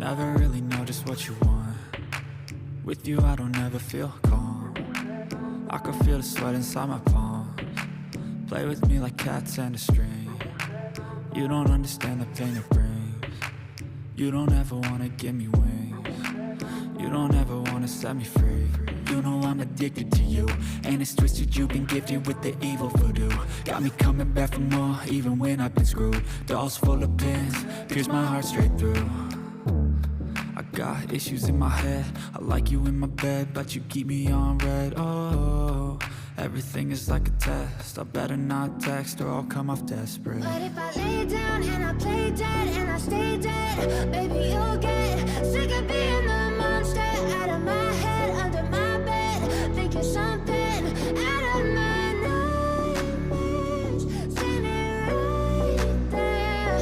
Never really know just what you want. With you I don't ever feel calm. I can feel the sweat inside my palms. Play with me like cats and a string. You don't understand the pain it brings. You don't ever wanna give me wings. You don't ever wanna set me free. You know I'm addicted to you, and it's twisted, you've been gifted with the evil voodoo. Got me coming back for more, even when I've been screwed. Dolls full of pins, pierce my heart straight through. I got issues in my head, I like you in my bed, but you keep me on red. Oh, everything is like a test, I better not text or I'll come off desperate. But if I lay down and I play dead and I stay dead, baby you'll get sick of being the monster out of my head, under my bed, thinking something out of my nightmares, standing right there.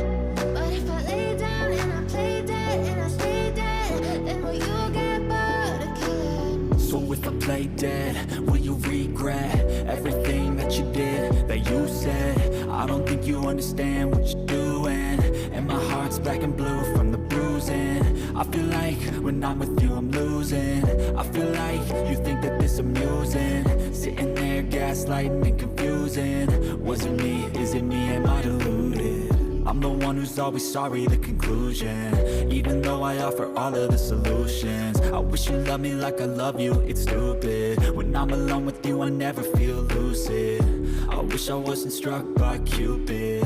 But if I lay down and I play dead and I stay dead, then will you get bored of killing me? So if I play dead, will you regret everything that you did, that you said? I don't think you understand what you're doing, and my heart's black and blue from the bruising. I feel like when I'm with you I'm losing. I feel like you think that this amusing, sitting there gaslighting and confusing. Was it me? Is it me? Am I deluded? I'm the one who's always sorry, the conclusion, even though I offer all of the solutions. I wish you loved me like I love you, it's stupid. When I'm alone with you I never feel lucid. I wish I wasn't struck by Cupid.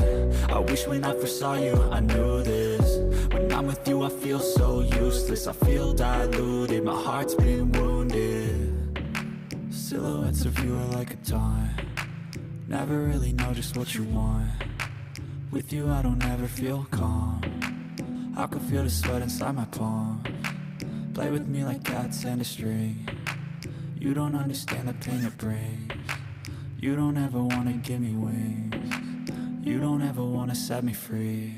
I wish when I first saw you I knew this. When I'm with you I feel so useless, I feel diluted, my heart's been wounded. Silhouettes of you are like a taunt. Never really know just what you want. With you I don't ever feel calm. I can feel the sweat inside my palms. Play with me like cats and a string. You don't understand the pain it brings. You don't ever wanna give me wings. You don't ever wanna set me free.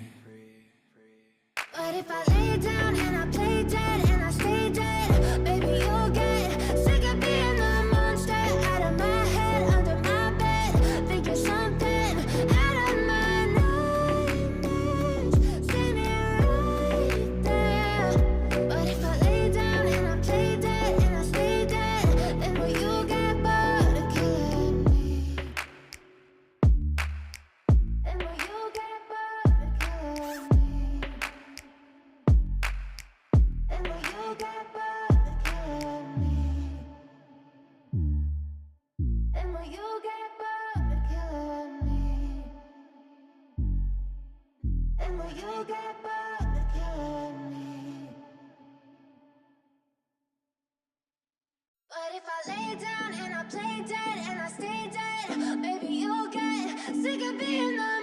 But if I lay down and I play dead and I stay dead, baby you'll get sick of being the monster out of my head, under my bed, thinking something out of my nightmares, standing right there. But if I lay down and I play dead and I stay dead, then will you get bored of killing me? Then will you get bored of killing me? And will you get bored of killing me? And will you get bored of killing me? And will you get bored of killing me? But if I lay down and I play dead and I stay dead, baby you'll get sick of being the